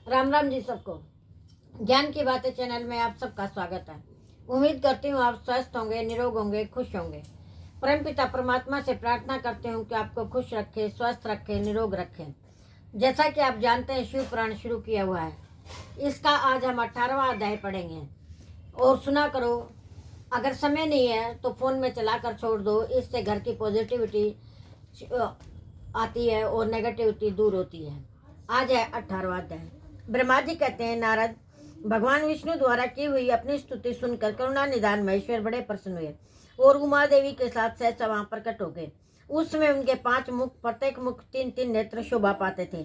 राम राम जी सबको। ज्ञान की बातें चैनल में आप सबका स्वागत है। उम्मीद करती हूँ आप स्वस्थ होंगे, निरोग होंगे, खुश होंगे। परमपिता परमात्मा से प्रार्थना करती हूँ कि आपको खुश रखे, स्वस्थ रखे, निरोग रखे। जैसा कि आप जानते हैं, शिव पुराण शुरू किया हुआ है। इसका आज हम 18वां अध्याय पढ़ेंगे। और सुना करो, अगर समय नहीं है तो फोन में चला कर छोड़ दो। इससे घर की पॉजिटिविटी आती है और नेगेटिविटी दूर होती है। आज है 18वां अध्याय। ब्रह्मा जी कहते हैं, नारद, भगवान विष्णु द्वारा की हुई अपनी स्तुति सुनकर करुणा निधान महेश्वर बड़े प्रसन्न हुए और उमा देवी के साथ सहसा वहां प्रकट हो गए। उस समय उनके 5 मुख, प्रत्येक मुख 3-3 नेत्र शोभा पाते थे।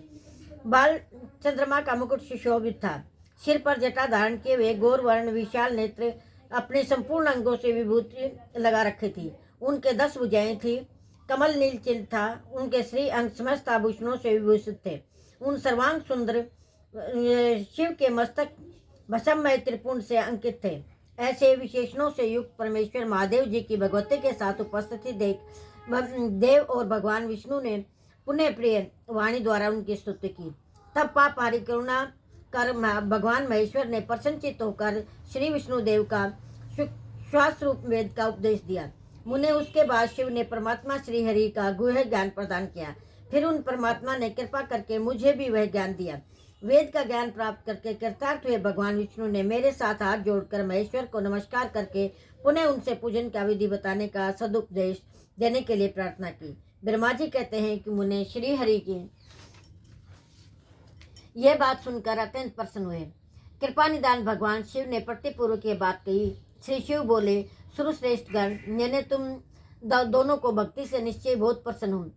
बाल चंद्रमा का मुकुट सुशोभित था। सिर पर जटा धारण किए हुए गौर वर्ण विशाल नेत्र अपने संपूर्ण अंगों से विभूति लगा रखी थी। उनके 10 भुजाएं थी। कमल नील चिन्ह था। उनके श्री अंग समस्त आभूषणों से विभूषित थे। उन सर्वांग सुंदर शिव के मस्तक भस्ममय त्रिपुंड से अंकित थे। ऐसे विशेषणों से युक्त परमेश्वर महादेव जी की भगवती के साथ उपस्थिति देख देव और भगवान विष्णु ने पुण्य प्रिय वाणी द्वारा उनकी स्तुति की। तब पापहारी करुणा कर भगवान महेश्वर ने प्रसन्नचित्त होकर श्री विष्णु देव का श्वास रूप वेद का उपदेश दिया। मुने उसके बाद शिव ने परमात्मा श्री हरि का गुह्य ज्ञान प्रदान किया। फिर उन परमात्मा ने कृपा करके मुझे भी वह ज्ञान दिया। वेद का ज्ञान प्राप्त करके कृतार्थ हुए भगवान विष्णु ने मेरे साथ हाथ जोड़कर महेश्वर को नमस्कार करके पुनः उनसे पूजन का विधि बताने का सदुपदेश देने के लिए प्रार्थना की। ब्रह्मा जी कहते हैं कि मुने श्री हरि की यह बात सुनकर अत्यंत प्रसन्न हुए। कृपा निदान भगवान शिव ने प्रतिपूर्व की बात कही। श्री शिव बोले, सुरश्रेष्ठ गण, मैंने तुम दोनों को भक्ति से निश्चय बहुत प्रसन्न हूँ।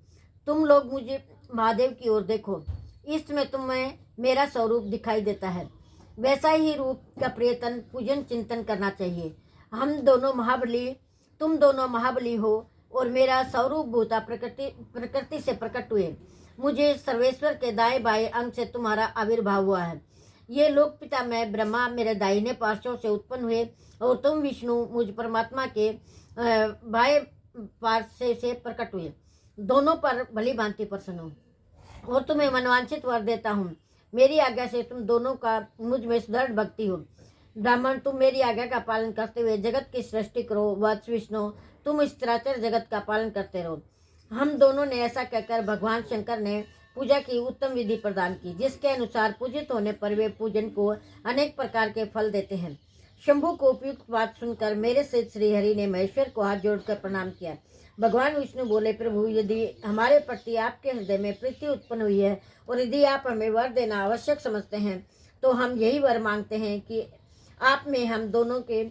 तुम लोग मुझे महादेव की ओर देखो। इसमें तुम्हें मेरा स्वरूप दिखाई देता है। वैसा ही रूप का प्रियतन पूजन चिंतन करना चाहिए। तुम दोनों महाबली हो और मेरा स्वरूप भूता प्रकृति से प्रकट हुए। मुझे सर्वेश्वर के दाएं बाएं अंग से तुम्हारा आविर्भाव हुआ है। ये लोक पिता मैं ब्रह्मा मेरे दाहिने पार्श्व से उत्पन्न हुए और तुम विष्णु मुझ परमात्मा के बाएं पार्श्व से प्रकट हुए। दोनों पर भली भांति प्रसन्न हो और तुम्हें मनवांछित वर देता हूँ। मेरी आज्ञा से तुम दोनों का मुझ में सुदृढ़ भक्ति हो। ब्राह्मण, तुम मेरी आज्ञा का पालन करते हुए जगत की सृष्टि करो। वत्स विष्णु, तुम इस चराचर जगत का पालन करते रहो। हम दोनों ने ऐसा कहकर भगवान शंकर ने पूजा की उत्तम विधि प्रदान की, जिसके अनुसार पूजित होने पर वे पूजन को अनेक प्रकार के फल देते हैं। शंभु को उपयुक्त बात सुनकर मेरे से श्रीहरि ने महेश्वर को हाथ जोड़कर प्रणाम किया। भगवान विष्णु बोले, प्रभु, यदि हमारे प्रति आपके हृदय में प्रीति उत्पन्न हुई है और यदि आप हमें वर देना आवश्यक समझते हैं, तो हम यही वर मांगते हैं कि आप में हम दोनों के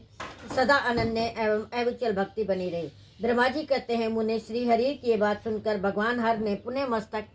सदा अनन्य एवं अविचल भक्ति बनी रहे। ब्रह्मा जी कहते हैं, मुने श्री हरि की बात सुनकर भगवान हर ने पुनः मस्तक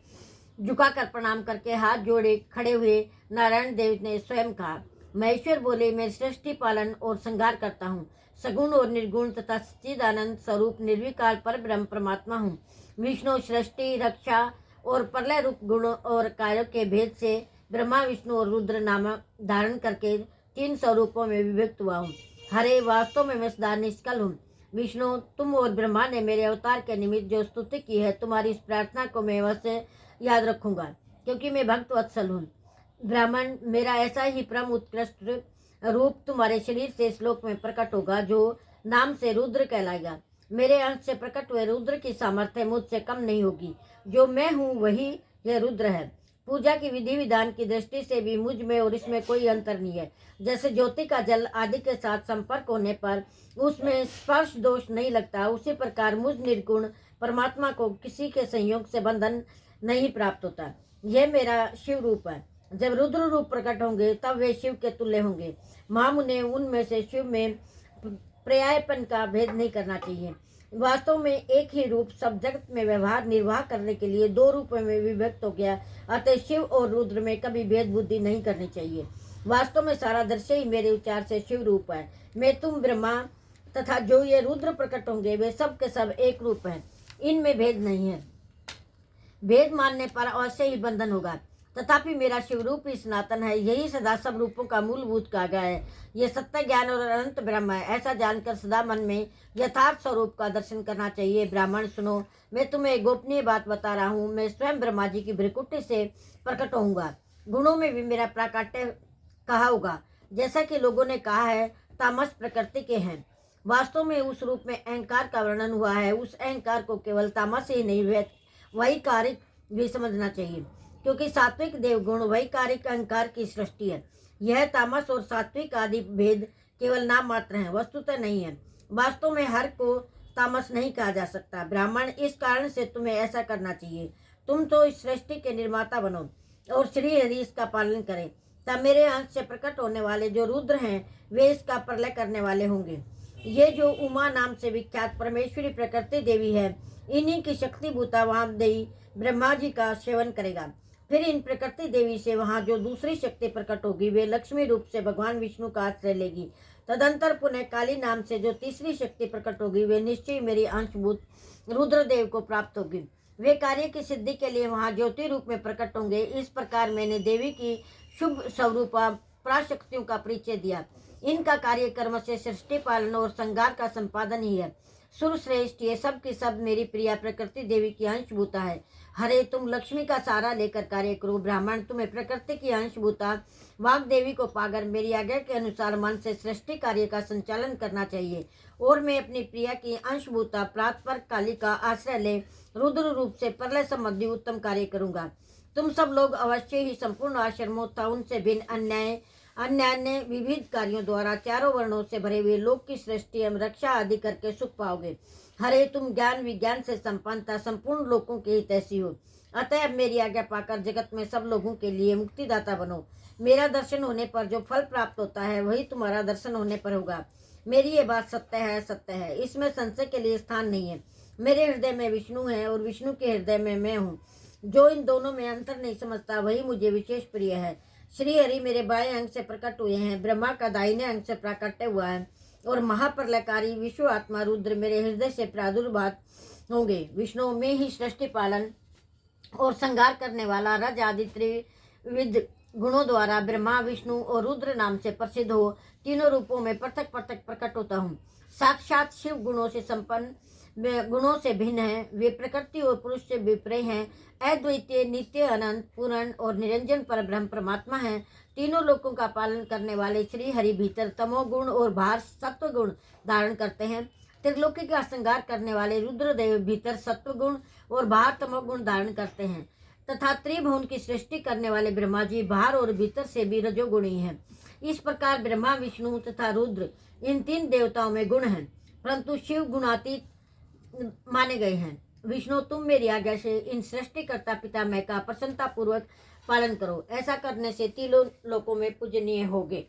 झुकाकर प्रणाम करके हाथ जोड़े खड़े हुए। नारायण देव ने स्वयं कहा। महेश्वर बोले, मैं सृष्टि पालन और संहार करता हूँ। सगुण और निर्गुण तथा सच्चिदानंद स्वरूप निर्विकार पर ब्रह्म परमात्मा हूँ। विष्णु सृष्टि, रक्षा और प्रलय रूप गुणों और कार्यों के भेद से ब्रह्मा, विष्णु और रुद्र नाम धारण करके 3 स्वरूपों में विभक्त हुआ हूँ। हरे, वास्तव में मैं सदा निष्कल हूँ। विष्णु, तुम और ब्रह्मा ने मेरे अवतार के निमित्त जो स्तुति की है, तुम्हारी इस प्रार्थना को मैं अवश्य याद रखूंगा, क्योंकि मैं भक्त वत्सल हूँ। ब्राह्मण, मेरा ऐसा ही परम उत्कृष्ट रूप तुम्हारे शरीर से श्लोक में प्रकट होगा, जो नाम से रुद्र कहलाएगा। मेरे अंश से प्रकट हुए रुद्र की सामर्थ्य मुझसे कम नहीं होगी। जो मैं हूँ वही यह रुद्र है। पूजा की विधि विधान की दृष्टि से भी मुझ में और इसमें कोई अंतर नहीं है। जैसे ज्योति का जल आदि के साथ संपर्क होने पर उसमें स्पर्श दोष नहीं लगता, उसी प्रकार मुझ निर्गुण परमात्मा को किसी के संयोग से बंधन नहीं प्राप्त होता। यह मेरा शिव रूप है। जब रुद्र रूप प्रकट होंगे तब वे शिव के तुल्य होंगे। महामुने, उनमें से शिव में पर्यायपन का भेद नहीं करना चाहिए। वास्तव में एक ही रूप सब जगत में व्यवहार निर्वाह करने के लिए 2 रूपों में विभक्त हो गया। अतः शिव और रुद्र में कभी भेद बुद्धि नहीं करनी चाहिए। वास्तव में सारा दृश्य ही मेरे विचार से शिव रूप है। मैं, तुम, ब्रह्मा तथा जो ये रुद्र प्रकट होंगे वे सब के सब एक रूप हैं। इनमें भेद नहीं है। भेद मानने पर अवश्य ही बंधन होगा। तथापि मेरा शिवरूप ही सनातन है। यही सदा सब रूपों का मूलभूत कहा गया है। ये सत्य ज्ञान और अनंत ब्रह्म है। ऐसा जानकर सदा मन में यथार्थ स्वरूप का दर्शन करना चाहिए। ब्राह्मण, सुनो, मैं तुम्हें एक गोपनीय बात बता रहा हूँ। मैं स्वयं ब्रह्मा जी की भ्रिकुटी से प्रकट होऊंगा। गुणों में भी मेरा प्राकट्य कहा होगा। जैसा कि लोगों ने कहा है, तामस प्रकृति के हैं। वास्तव में उस रूप में अहंकार का वर्णन हुआ है। उस अहंकार को केवल तामस ही नहीं, वैकारिक भी समझना चाहिए, क्योंकि सात्विक देवगुण वैकारिक अहंकार की सृष्टि है। यह तामस और सात्विक आदि भेद केवल नाम मात्र हैं, वस्तुतः नहीं है। वास्तव में हर को तामस नहीं कहा जा सकता। ब्राह्मण, इस कारण से तुम्हें ऐसा करना चाहिए। तुम तो इस सृष्टि के निर्माता बनो और श्री हरि इसका पालन करें। तब मेरे अंश से प्रकट होने वाले जो रुद्र हैं, वे इसका प्रलय करने वाले होंगे। ये जो उमा नाम से विख्यात परमेश्वरी प्रकृति देवी है, इन्हीं की शक्तिभूता वामदेवी ब्रह्मा जी का सेवन करेगा। फिर इन प्रकृति देवी से वहां जो दूसरी शक्ति प्रकट होगी, वे लक्ष्मी रूप से भगवान विष्णु का आश्रय लेगी। तदंतर पुनः काली नाम से जो तीसरी शक्ति प्रकट होगी, वे निश्चय मेरी अंशभूत रुद्रदेव को प्राप्त होगी। वे कार्य की सिद्धि के लिए वहां ज्योति रूप में प्रकट होंगे। इस प्रकार मैंने देवी की शुभ स्वरूपा पराशक्तियों का परिचय दिया। इनका कार्य कर्म से सृष्टि पालन और संहार का संपादन ही है। सुरश्रेष्ठ, ये सब की सब मेरी प्रिया प्रकृति देवी की अंशभूता है। हरे, तुम लक्ष्मी का सहारा लेकर कार्य करो। ब्राह्मण, तुम्हें प्रकृति की अंशभूता वाग देवी को पाकर मेरी आज्ञा के अनुसार मन से सृष्टि कार्य का संचालन करना चाहिए। और मैं अपनी प्रिया की अंशभूता प्रातपर काली का आश्रय ले रुद्र रूप से प्रलय संबंधी उत्तम कार्य करूंगा। तुम सब लोग अवश्य ही संपूर्ण आश्रमों तथा उनसे भिन्न अन्य विविध कार्यों द्वारा चारों वर्णों से भरे हुए लोक की सृष्टि एवं रक्षा आदि करके सुख पाओगे। हरे, तुम ज्ञान विज्ञान से संपन्नता संपूर्ण लोकों की हितैषी हो। अतः मेरी आज्ञा पाकर जगत में सब लोगों के लिए मुक्तिदाता बनो। मेरा दर्शन होने पर जो फल प्राप्त होता है, वही तुम्हारा दर्शन होने पर होगा। मेरी ये बात सत्य है, सत्य है, इसमें संशय के लिए स्थान नहीं है। मेरे हृदय में विष्णु है और विष्णु के हृदय में मैं हूँ। जो इन दोनों में अंतर नहीं समझता, वही मुझे विशेष प्रिय है। श्री हरि मेरे बाएं अंग से प्रकट हुए हैं, ब्रह्मा का दाहिने अंग से प्राकट्य हुआ है, और महाप्रलयकारी विश्व आत्मा रुद्र मेरे हृदय से प्रादुर्भात होंगे। विष्णु में ही सृष्टि पालन और संहार करने वाला रज आदि त्रिविध गुणों द्वारा ब्रह्मा, विष्णु और रुद्र नाम से प्रसिद्ध हो तीनों रूपों में पृथक पृथक प्रकट होता हूँ। साक्षात शिव गुणों से संपन्न, गुणों से भिन्न है। वे प्रकृति और पुरुष से विपरीत हैं। अद्वितीय, नित्य, अनंत, पूर्ण और निरंजन पर ब्रह्म परमात्मा है। तीनों लोकों का पालन करने वाले श्री हरि भीतर तमोगुण और बाहर सत्व गुण धारण करते हैं। त्रिलोकी का संहार करने वाले रुद्रदेव भीतर सत्व गुण और बाहर तमोगुण धारण करते हैं, तथा त्रिभुवन की सृष्टि करने वाले ब्रह्मा जी बाहर और भीतर से भी रजोगुणी हैं। इस प्रकार ब्रह्मा, विष्णु तथा रुद्र इन तीन देवताओं में गुण हैं, परंतु शिव गुणातीत माने गए हैं। विष्णु, तुम मेरी आज्ञा से इन सृष्टिकर्ता पितामह का प्रसन्नता पूर्वक पालन करो। ऐसा करने से तीनों लोकों में पूजनीय होगे।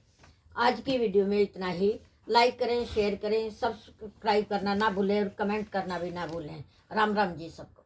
आज की वीडियो में इतना ही। लाइक करें, शेयर करें, सब्सक्राइब करना ना भूलें और कमेंट करना भी ना भूलें। राम राम जी सबको।